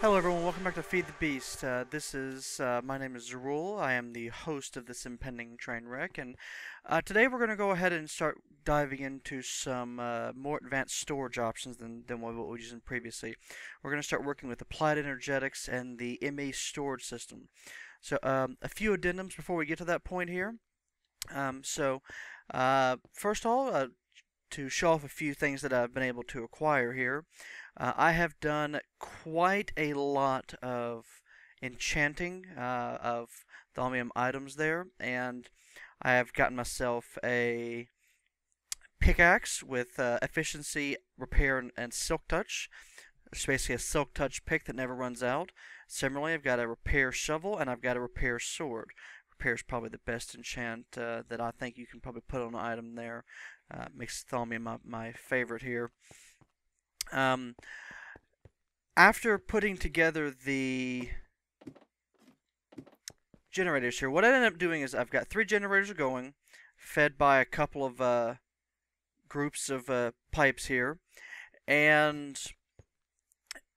Hello everyone, welcome back to Feed the Beast. My name is Zerul. I am the host of this impending train wreck, and today we're going to go ahead and start diving into some more advanced storage options than what we were using previously. We're going to start working with Applied Energetics and the ME storage system. So a few addendums before we get to that point here. First of all, to show off a few things that I've been able to acquire here. I have done quite a lot of enchanting of Thaumium items there, and I have gotten myself a pickaxe with efficiency, repair, and silk touch. It's basically a silk touch pick that never runs out. Similarly, I've got a repair shovel and I've got a repair sword. Repair is probably the best enchant that I think you can probably put on an item there. Makes Thaumium my favorite here. After putting together the generators here, what I ended up doing is I've got 3 generators going, fed by a couple of groups of pipes here, and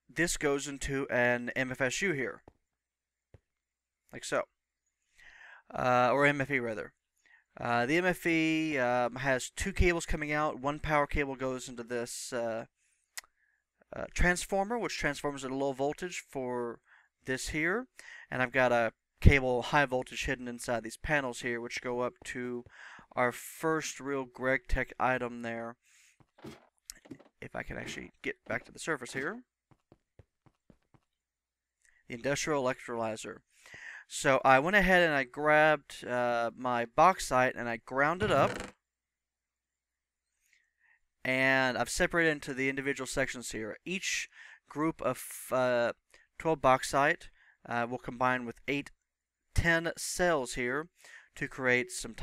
this goes into an MFSU here, like so, or MFE rather. The MFE has 2 cables coming out. One power cable goes into this transformer, which transforms at a low voltage for this here, and I've got a cable high voltage hidden inside these panels here, which go up to our first real Greg Tech item there. If I can actually get back to the surface here, the industrial electrolyzer. So I went ahead and I grabbed my bauxite and I ground it up, and I've separated into the individual sections here. Each group of 12 bauxite will combine with 10 cells here to create some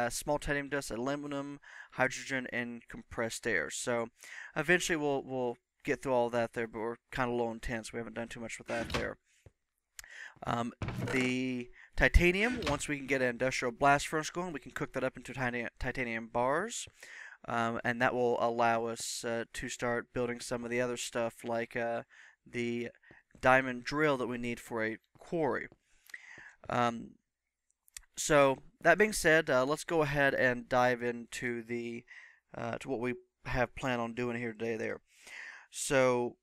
small titanium dust, aluminum, hydrogen, and compressed air. So eventually we'll get through all that there, but we're kind of low on tin, so we haven't done too much with that there. The titanium, once we can get an industrial blast furnace going, we can cook that up into titanium bars. And that will allow us to start building some of the other stuff like the diamond drill that we need for a quarry. So that being said, let's go ahead and dive into the to what we have planned on doing here today there. So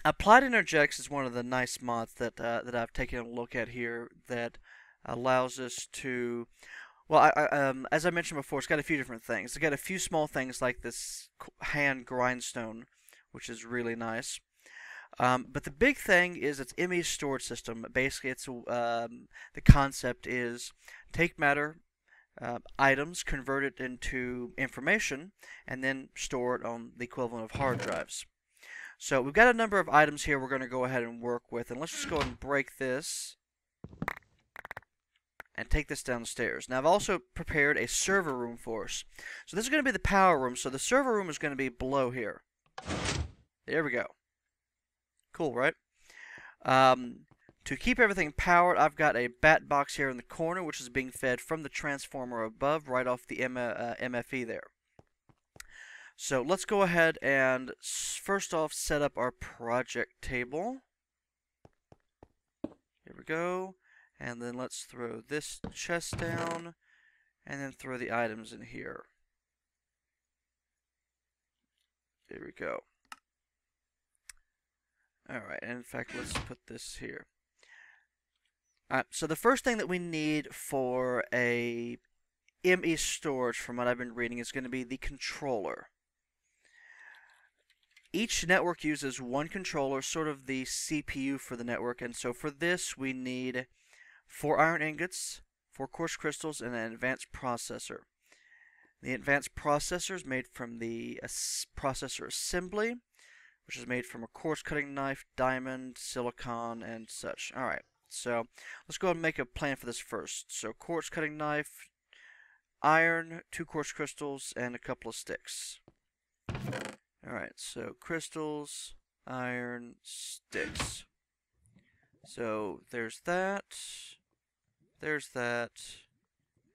Applied Energetics is one of the nice mods that I've taken a look at here that allows us to, well, as I mentioned before, it's got a few different things. It's got a few small things like this hand grindstone, which is really nice. But the big thing is its ME storage system. Basically, it's the concept is take matter, items, convert it into information, and then store it on the equivalent of hard drives. So we've got a number of items here we're going to go ahead and work with, and let's just go ahead and break this and take this downstairs. Now I've also prepared a server room for us. So this is going to be the power room, so the server room is going to be below here. There we go. Cool, right? To keep everything powered, I've got a bat box here in the corner, which is being fed from the transformer above, right off the MFE there. So let's go ahead and first off set up our project table. Here we go. And then let's throw this chest down, and then throw the items in here. There we go. Alright, and in fact, let's put this here. Alright, so the first thing that we need for a ME storage, from what I've been reading, is going to be the controller. Each network uses one controller, sort of the CPU for the network, and so for this we need 4 iron ingots, 4 quartz crystals, and an advanced processor. The advanced processor is made from the processor assembly, which is made from a quartz cutting knife, diamond, silicon, and such. Alright, so let's go ahead and make a plan for this first. So quartz cutting knife, iron, 2 quartz crystals, and a couple of sticks. Alright, so crystals, iron, sticks. So there's that,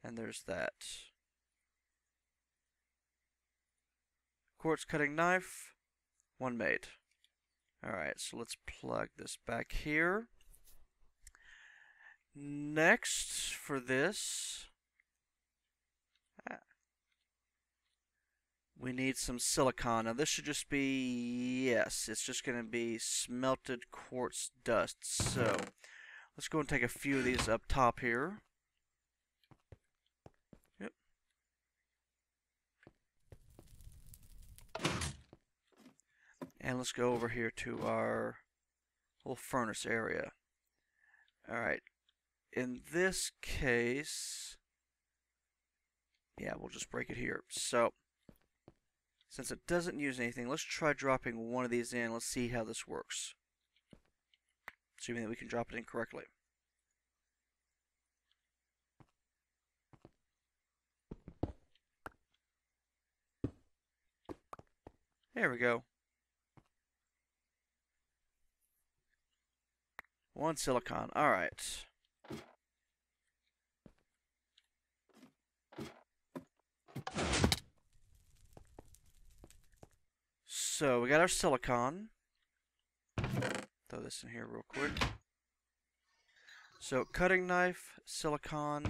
and there's that. Quartz cutting knife, 1 made. Alright, so let's plug this back here. Next, for this, we need some silicon. Now this should just be, yes, it's just going to be smelted quartz dust. So, let's go and take a few of these up top here. Yep. And let's go over here to our little furnace area. Alright, in this case, yeah, we'll just break it here. So, since it doesn't use anything, let's try dropping one of these in. Let's see how this works. Assuming that we can drop it in correctly. There we go. One silicon. Alright. So, we got our silicon. Throw this in here real quick. So, cutting knife, silicon,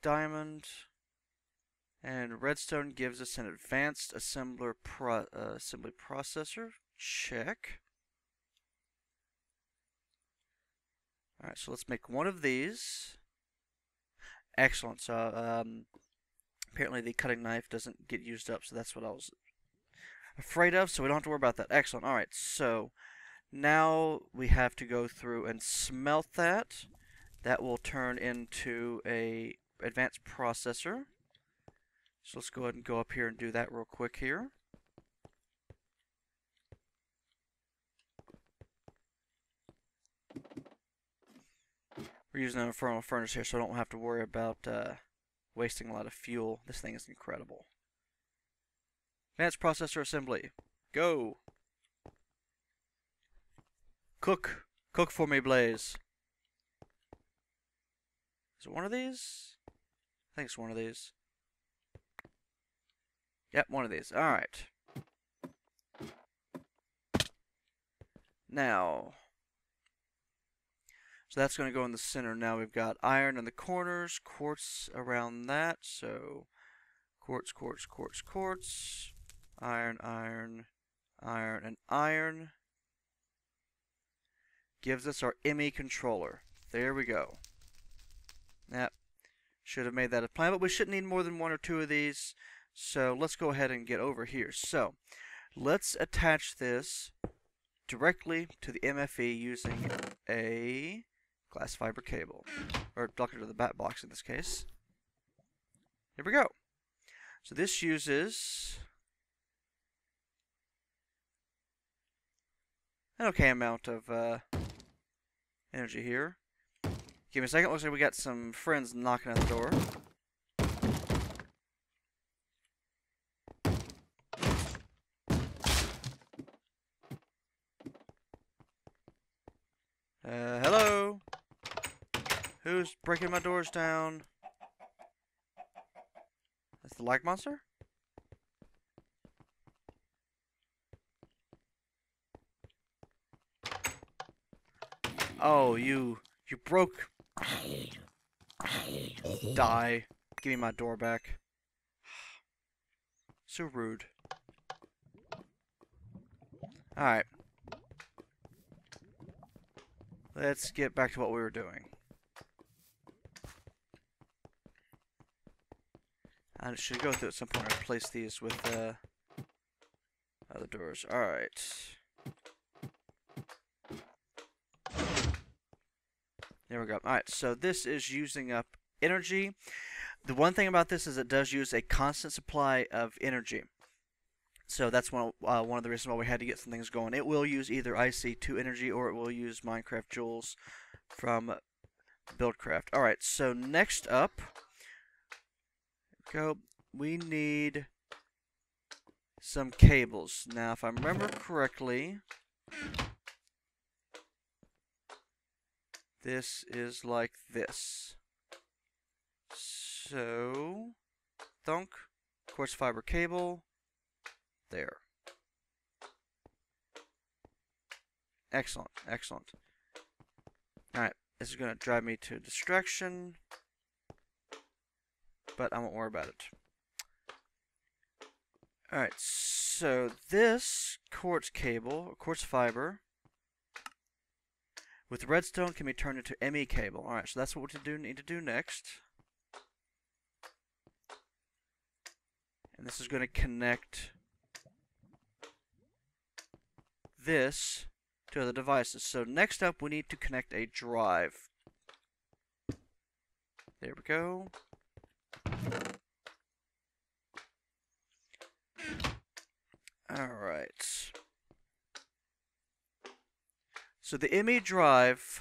diamond, and redstone gives us an advanced assembly processor. Check. Alright, so let's make one of these. Excellent. So, apparently the cutting knife doesn't get used up, so that's what I was afraid of, so we don't have to worry about that. Excellent. Alright, so now we have to go through and smelt that. That will turn into a advanced processor. So let's go ahead and go up here and do that real quick here. We're using an infernal furnace here, so I don't have to worry about wasting a lot of fuel. This thing is incredible. Advanced processor assembly. Go! Cook! Cook for me, Blaze. Is it one of these? I think it's one of these. Yep, one of these. Alright. Now, so that's going to go in the center. Now we've got iron in the corners, quartz around that. So, quartz, quartz, quartz, quartz. Iron, iron, iron, and iron. Gives us our ME controller. There we go. Yep. Should have made that a plan, but we shouldn't need more than one or two of these. So let's go ahead and get over here. So let's attach this directly to the MFE using a glass fiber cable, or plug it to the back box in this case. Here we go. So this uses an okay amount of energy here. Give me a second. Looks like we got some friends knocking at the door. Hello? Who's breaking my doors down? That's the lag monster? Oh, you broke. Die. Give me my door back. So rude. Alright. Let's get back to what we were doing. I should go through at some point and replace these with other doors. Alright. There we go. Alright, so this is using up energy. The one thing about this is it does use a constant supply of energy. So that's one of the reasons why we had to get some things going. It will use either IC2 energy or it will use Minecraft Joules from Buildcraft. Alright, so next up, we need some cables. Now, if I remember correctly, this is like this. So, thunk, quartz fiber cable, there. Excellent, excellent. Alright, this is going to drive me to distraction, but I won't worry about it. Alright, so this quartz cable, or quartz fiber, with redstone can be turned into ME cable. Alright, so that's what we need to do next. And this is going to connect this to other devices. So next up, we need to connect a drive. There we go. Alright. So the ME drive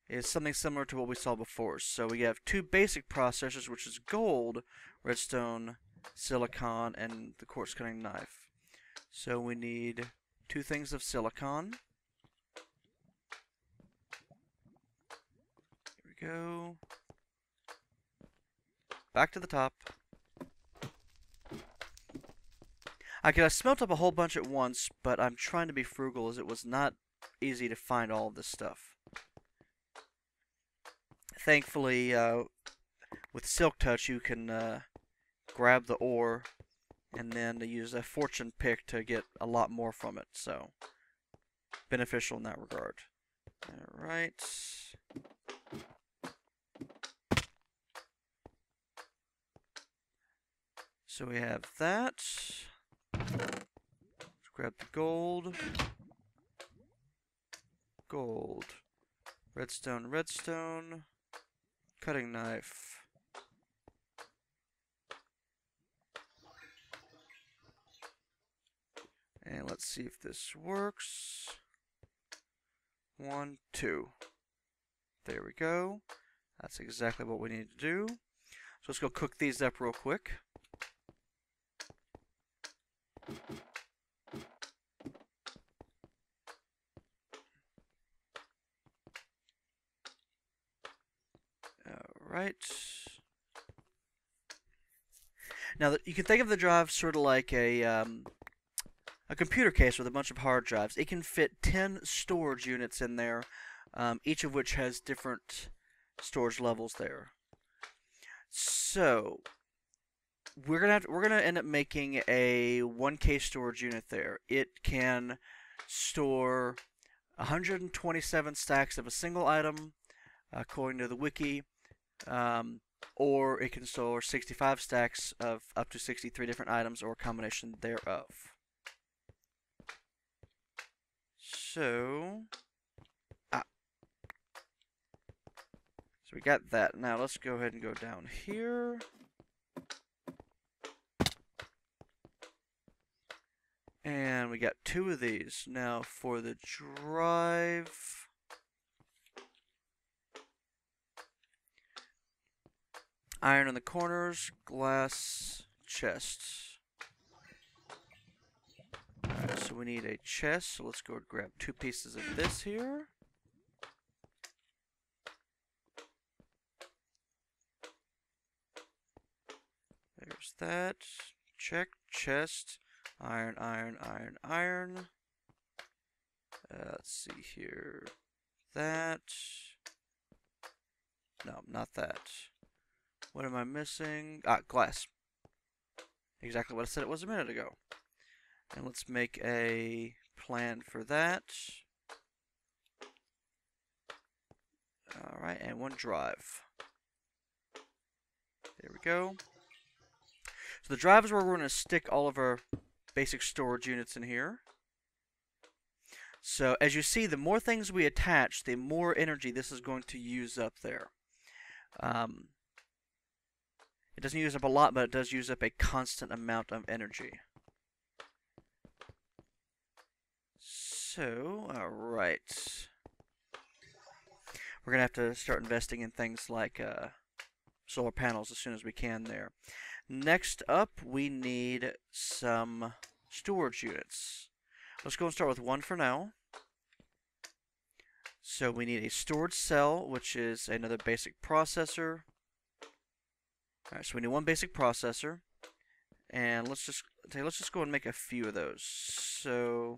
is something similar to what we saw before. So we have two basic processors, which is gold, redstone, silicon, and the quartz cutting knife. So we need two things of silicon. Here we go. Back to the top. I could have smelt up a whole bunch at once, but I'm trying to be frugal as it was not easy to find all of this stuff. Thankfully, with Silk Touch, you can grab the ore and then use a fortune pick to get a lot more from it. So, beneficial in that regard. Alright. So we have that. Let's grab the gold. Gold. Redstone, redstone. Cutting knife. And let's see if this works. 1, 2. There we go. That's exactly what we need to do. So let's go cook these up real quick. Alright. Now, you can think of the drive sort of like a computer case with a bunch of hard drives. It can fit 10 storage units in there, each of which has different storage levels there. So we're gonna end up making a 1K storage unit there. It can store 127 stacks of a single item, according to the wiki, or it can store 65 stacks of up to 63 different items or a combination thereof. So we got that. Now let's go ahead and go down here. And we got 2 of these. Now for the drive, iron in the corners, glass chests. Alright, so we need a chest, so let's go grab 2 pieces of this here. There's that. Check, chest. Iron, iron, iron, iron. Let's see here. That. No, not that. What am I missing? Ah, glass. Exactly what I said it was a minute ago. And let's make a plan for that. Alright, and 1 drive. There we go. So the drive is where we're going to stick all of our basic storage units in here. So as you see, the more things we attach, the more energy this is going to use up there. It doesn't use up a lot, but it does use up a constant amount of energy. So, alright. We're going to have to start investing in things like solar panels as soon as we can there. Next up, we need some storage units. Let's go and start with 1 for now. So we need a storage cell, which is another basic processor. Alright, so we need 1 basic processor. And let's just go and make a few of those. So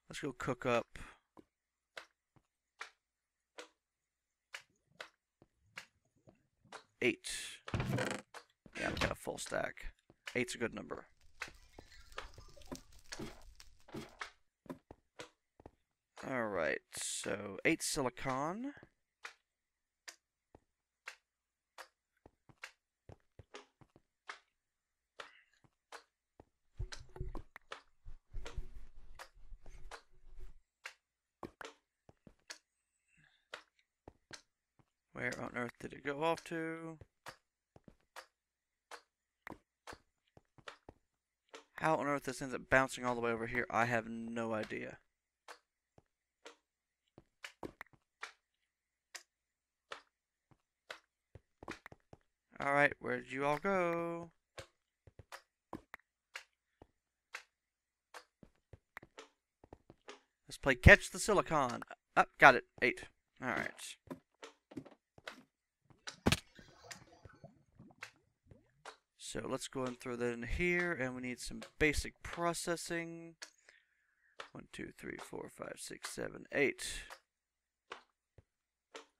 let's go cook up 8. Yeah, we got a full stack. 8's a good number. Alright, so 8 silicon. Where on earth did it go off to? How on earth this ends up bouncing all the way over here, I have no idea. Alright, where did you all go? Let's play catch the silicon. Oh, got it. 8. Alright. So let's go and throw that in here, and we need some basic processing. 1, 2, 3, 4, 5, 6, 7, 8.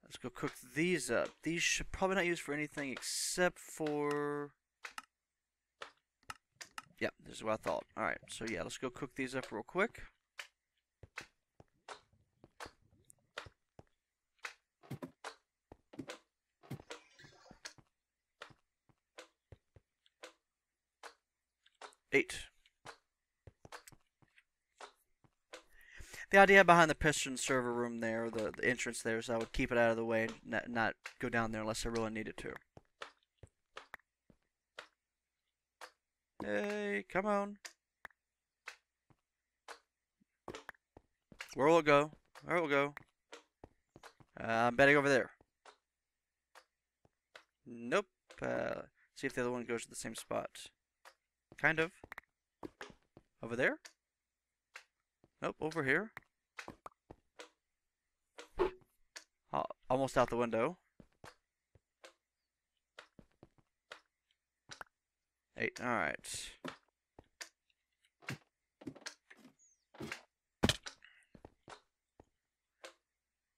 Let's go cook these up. These should probably not use for anything except for... Yep, this is what I thought. Alright, so yeah, let's go cook these up real quick. Eight. The idea behind the piston server room there, the entrance there, is I would keep it out of the way and not go down there unless I really needed to. Hey, come on. Where will it go? Where will it go? I'm betting over there. Nope. See if the other one goes to the same spot. Kind of. Over there? Nope, over here. Oh, almost out the window. 8, alright.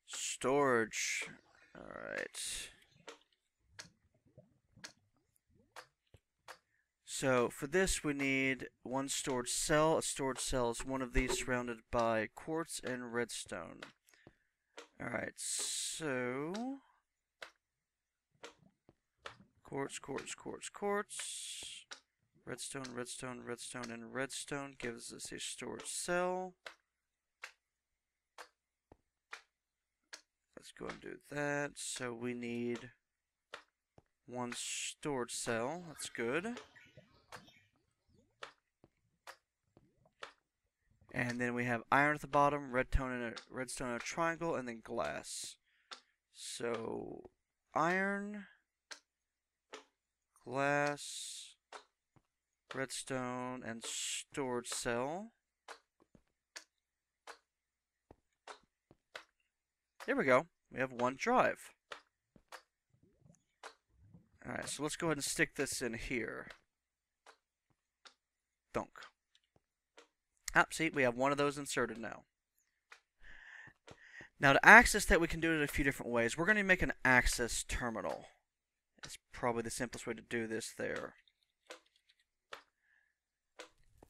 Storage. Alright. So for this we need one storage cell. A storage cell is one of these surrounded by quartz and redstone. Alright, so quartz, quartz, quartz, quartz. Redstone, redstone, redstone, and redstone gives us a storage cell. Let's go and do that. So we need one storage cell. That's good. And then we have iron at the bottom, redstone in a triangle, and then glass. So iron, glass, redstone, and storage cell. There we go. We have one drive. Alright, so let's go ahead and stick this in here. Dunk. Ah, see, we have one of those inserted now. Now to access that, we can do it in a few different ways. We're going to make an access terminal. It's probably the simplest way to do this there.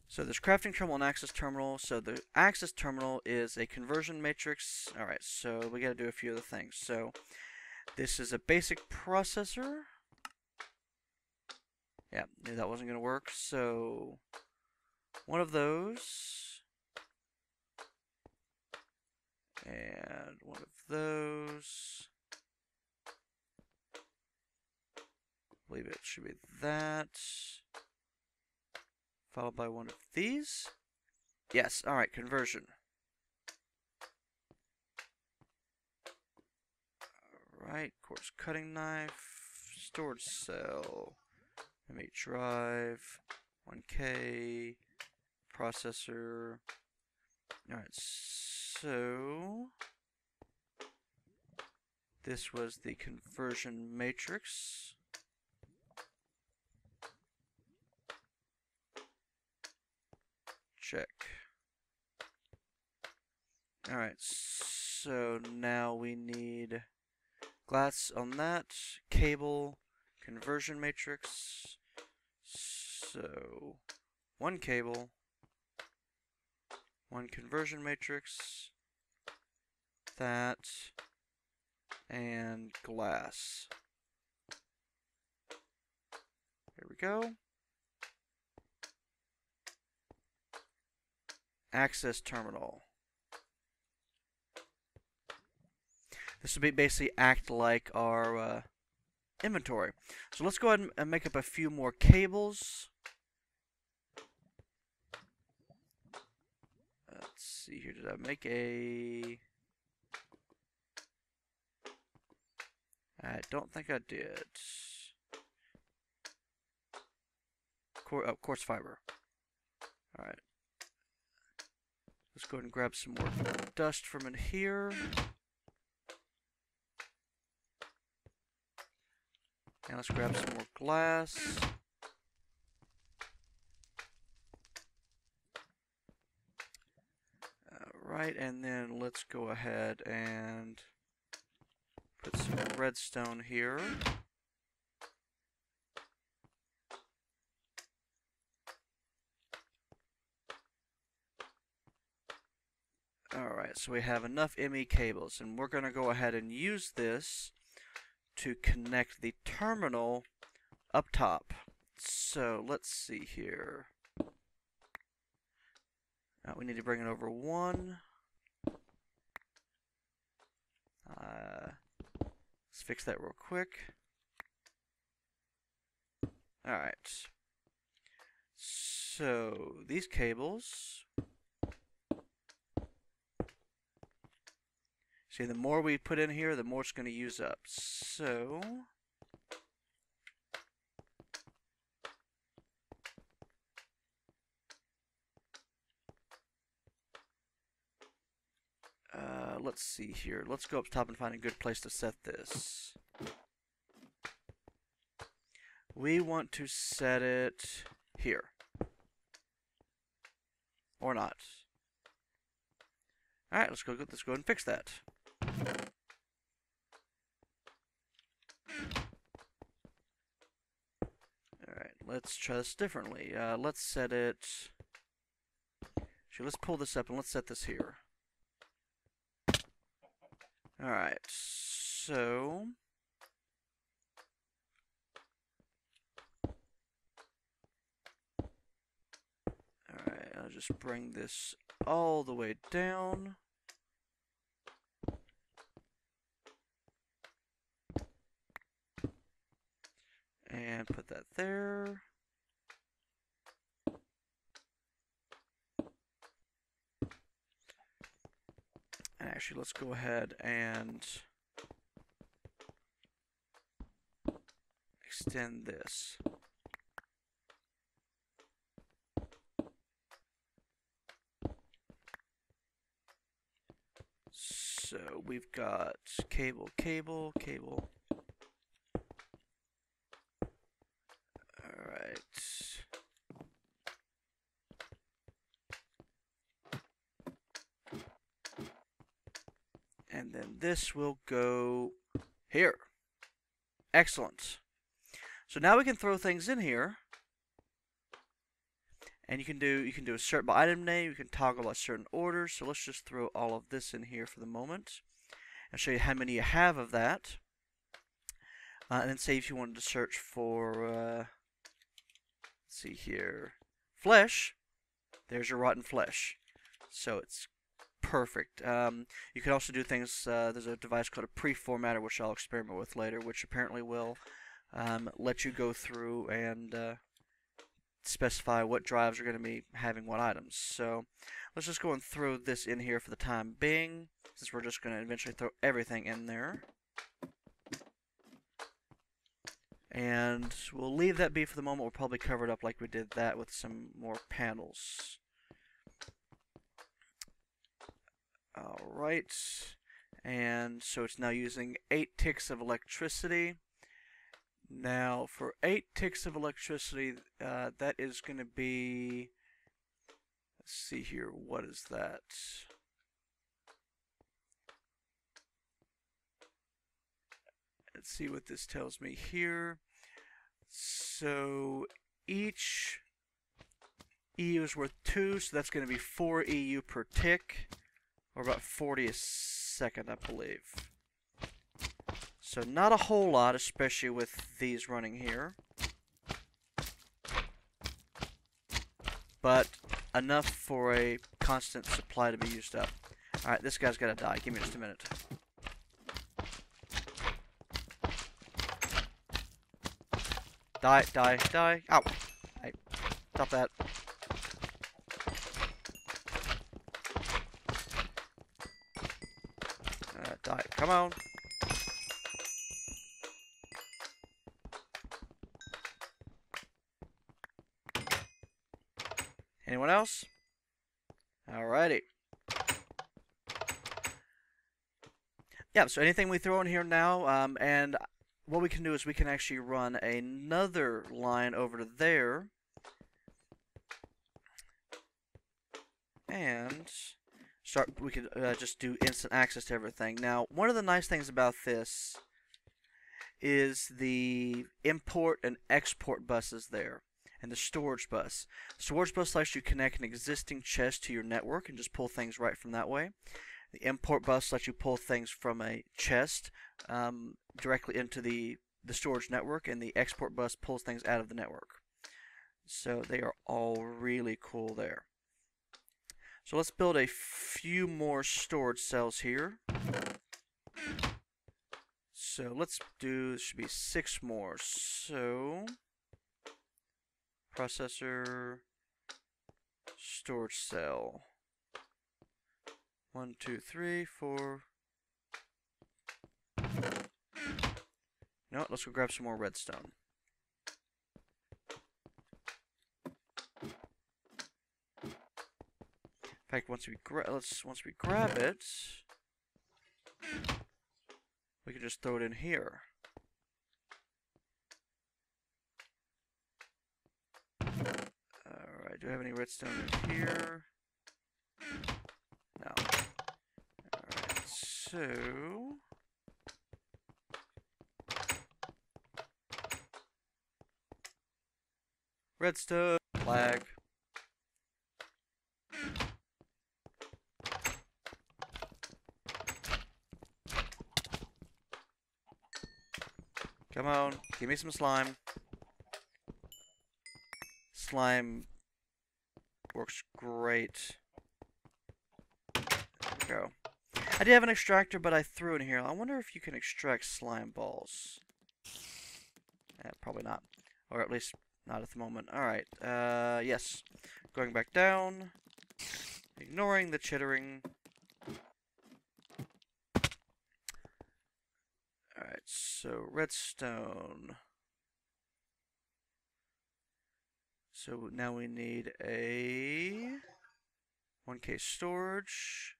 So there's crafting terminal and access terminal. So the access terminal is a conversion matrix. Alright, so we got to do a few other things. So this is a basic processor. Yeah, knew that wasn't going to work. So one of those. And one of those. I believe it should be that. Followed by one of these. Yes, alright, conversion. Alright, quartz cutting knife, storage cell, M8 drive, 1K, processor. Alright, so this was the conversion matrix. check. Alright, so now we need glass on that, cable, conversion matrix. So, one cable, one conversion matrix, that, and glass. There we go. Access terminal. This will basically act like our inventory. So let's go ahead and make up a few more cables. Let's see here. Did I make a... I don't think I did. Quartz fiber. Alright. Let's go ahead and grab some more dust from in here. And let's grab some more glass. Alright, and then let's go ahead and put some redstone here. Alright, so we have enough ME cables, and we're going to go ahead and use this to connect the terminal up top. So let's see here. We need to bring it over one. Let's fix that real quick. Alright. So these cables. See, the more we put in here, the more it's going to use up. So, let's see here. Let's go up top and find a good place to set this. We want to set it here. Or not. Alright, let's go ahead and fix that. Alright, let's try this differently. Let's set it... Actually, let's pull this up and let's set this here. Alright, so... Alright, I'll just bring this all the way down. And put that there. And actually, let's go ahead and extend this. So we've got cable, cable, cable. Alright. And then this will go here. Excellent. So now we can throw things in here. And you can do a search by item name, you can toggle by certain orders. So let's just throw all of this in here for the moment. And show you how many you have of that. And then say if you wanted to search for, let's see here, flesh, there's your rotten flesh. So it's perfect. You can also do things, there's a device called a pre-formatter, which I'll experiment with later, which apparently will let you go through and specify what drives are going to be having what items. So let's just go and throw this in here for the time being, since we're just going to eventually throw everything in there. And we'll leave that be for the moment. We'll probably cover it up like we did that with some more panels. Alright, and so it's now using 8 ticks of electricity. Now, for 8 ticks of electricity, that is going to be, let's Let's see here. What is that? Let's see what this tells me here. So each EU is worth 2, so that's going to be 4 EU per tick, or about 40 a second, I believe. So not a whole lot, especially with these running here. But enough for a constant supply to be used up. Alright, this guy's got to die. Give me just a minute. Die, die, die. Ow! Hey, stop that. Die. Come on. Anyone else? Alrighty. Yeah, so anything we throw in here now, and what we can do is we can actually run another line over to there. And we could just do instant access to everything. Now, one of the nice things about this is the import and export buses there, and the storage bus. Storage bus lets you connect an existing chest to your network and just pull things right from that way. The import bus lets you pull things from a chest directly into the storage network, and the export bus pulls things out of the network. So they are all really cool there. So let's build a few more storage cells here. So let's do, this should be 6 more. So, processor, storage cell. 1, 2, 3, 4. No, let's go grab some more redstone. In fact, once we grab it, we can just throw it in here. Alright, do I have any redstone in here? No. Alright, so redstone flag. Come on, give me some slime. Slime works great. There we go. I did have an extractor, but I threw it in here. I wonder if you can extract slime balls. Probably not. Or at least not at the moment. Alright, yes. Going back down. Ignoring the chittering. Alright, so redstone. So now we need a 1K storage.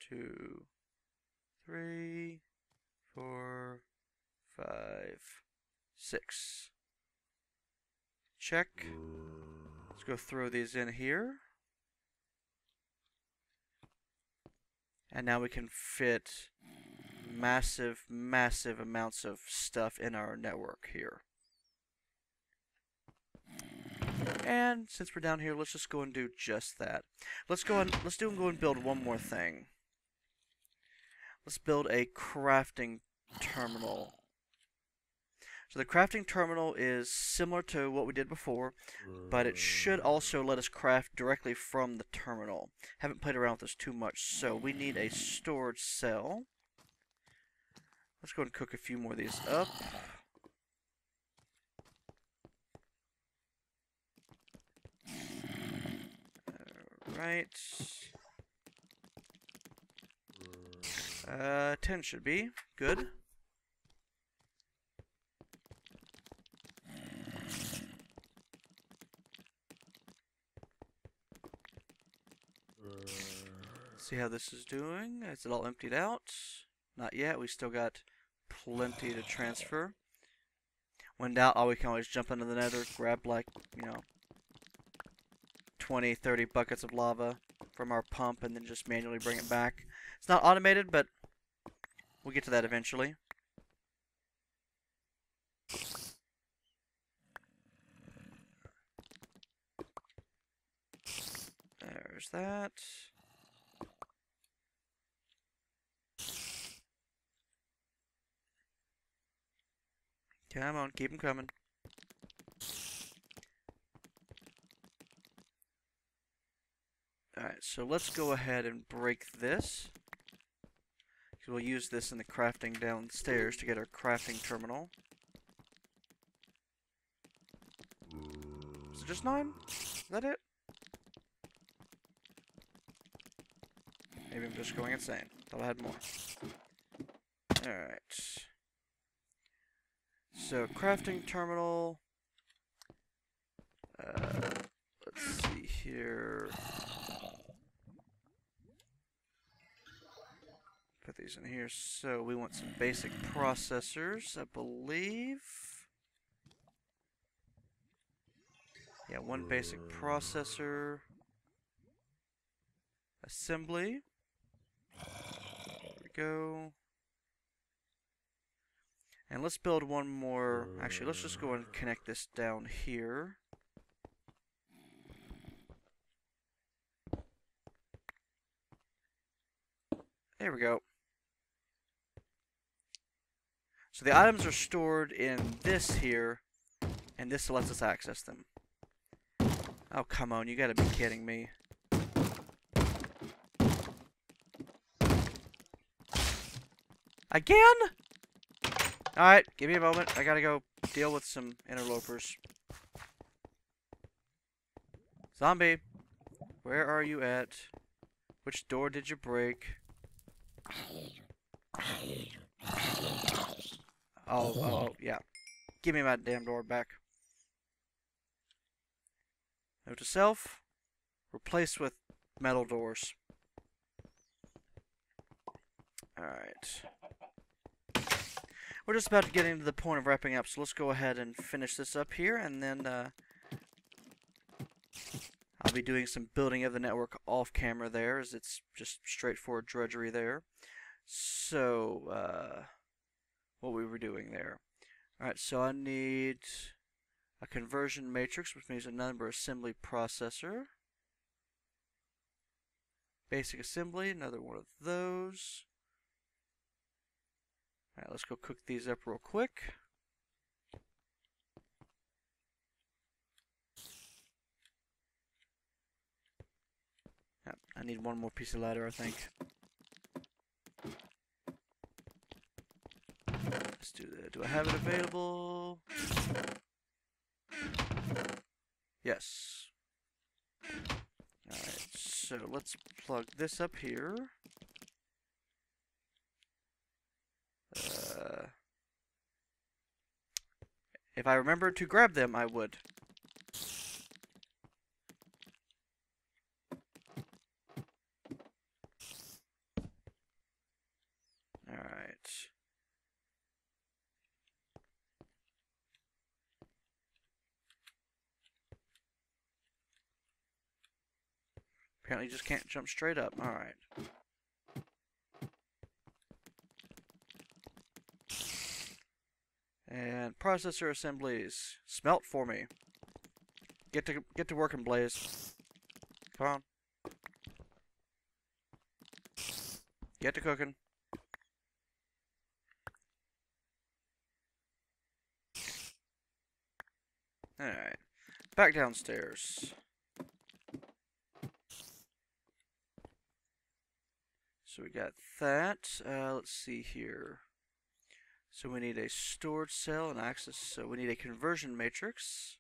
2, 3, 4, 5, 6. Check. Let's go throw these in here. And now we can fit massive, massive amounts of stuff in our network here. And since we're down here, let's just go and do just that. Let's go and build one more thing. Let's build a crafting terminal. So the crafting terminal is similar to what we did before, but it should also let us craft directly from the terminal. Haven't played around with this too much, so we need a storage cell. Let's go and cook a few more of these up. Alright. 10 should be good. See how this is doing. Is it all emptied out? Not yet. We still got plenty to transfer. When in doubt, we can always jump into the nether, grab like, 20, 30 buckets of lava from our pump, and then just manually bring it back. It's not automated, but we'll get to that eventually. There's that. Come on, keep them coming. Alright, so let's go ahead and break this. We'll use this in the crafting downstairs to get our crafting terminal. Is it just 9? Is that it? Maybe I'm just going insane. Thought I had more. Alright. So, crafting terminal. Let's see here. Put these in here. So, we want some basic processors, I believe. Yeah, one basic processor. Assembly. There we go. And let's build one more. Actually, let's just go and connect this down here. There we go. So the items are stored in this here, and this lets us access them. Oh, come on, you gotta be kidding me. Again? Alright, give me a moment. I gotta go deal with some interlopers. Zombie, where are you at? Which door did you break? Oh, yeah. Give me my damn door back. Note to self, replace with metal doors. Alright. We're just about to get into the point of wrapping up, so let's go ahead and finish this up here, and then I'll be doing some building of the network off camera there, as it's just straightforward drudgery there. So, what we were doing there. Alright, so I need a conversion matrix, which means a number assembly processor. Basic assembly, another one of those. Alright, let's go cook these up real quick. Yep, I need one more piece of ladder, I think. Let's do that. Do I have it available? Yes. Alright, so let's plug this up here. If I remembered to grab them, I would. Alright. Apparently you just can't jump straight up. Alright. And processor assemblies. Smelt for me. Get to work and blaze. Come on. Get to cooking. Alright. Back downstairs. So we got that. Let's see here. So we need a storage cell and access. So we need a conversion matrix.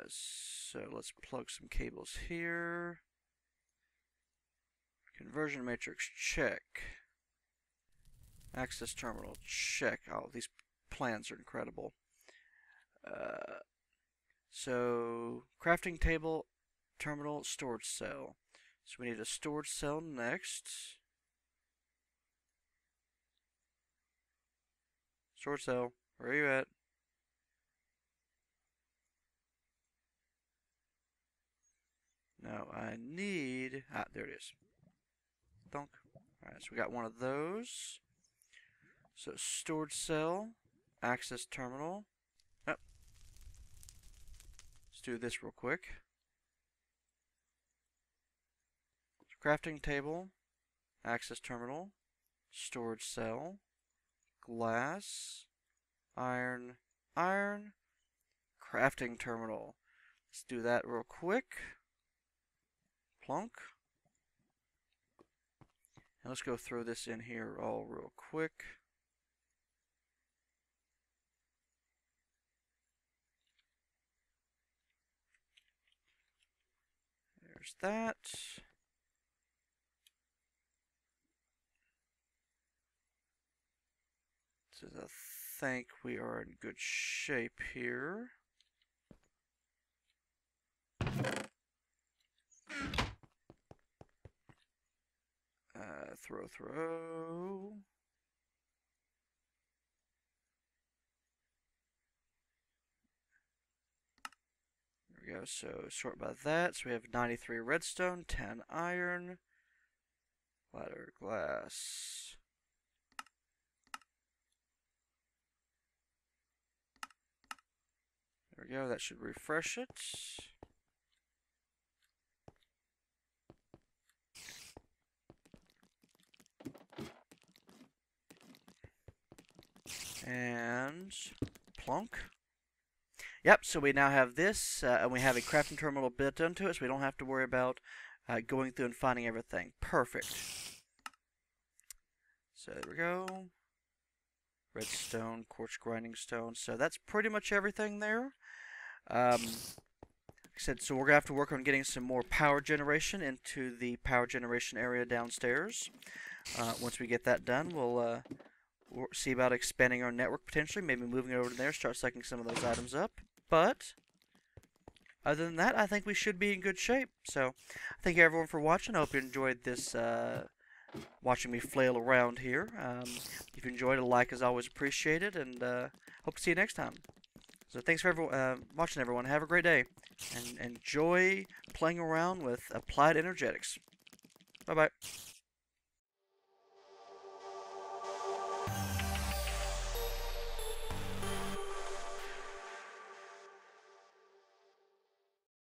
So let's plug some cables here. Conversion matrix, check. Access terminal, check. Oh, these plans are incredible. So crafting table, terminal, storage cell. So we need a storage cell next. Storage cell, where are you at? No, I need... Ah, there it is. Thunk. Alright, so we got one of those. So storage cell, access terminal. Oh, let's do this real quick. Crafting table, access terminal, storage cell, glass, iron, iron, crafting terminal. Let's do that real quick. Plunk. And let's go throw this in here all real quick. There's that. So I think we are in good shape here. Throw. There we go. So sort by that. So we have 93 redstone, 10 iron, ladder glass. There we go. That should refresh it. And plunk. Yep, so we now have this, and we have a crafting terminal built into it, so we don't have to worry about going through and finding everything. Perfect. So there we go. Redstone, quartz grinding stone. So that's pretty much everything there. Like I said, so we're going to have to work on getting some more power generation into the power generation area downstairs. Once we get that done, we'll see about expanding our network potentially, maybe moving it over to there, start sucking some of those items up. But other than that, I think we should be in good shape. So thank you everyone for watching. I hope you enjoyed this, watching me flail around here. If you enjoyed, a like is always appreciated, and hope to see you next time. So thanks for watching, everyone. Have a great day, and enjoy playing around with Applied Energetics. Bye-bye.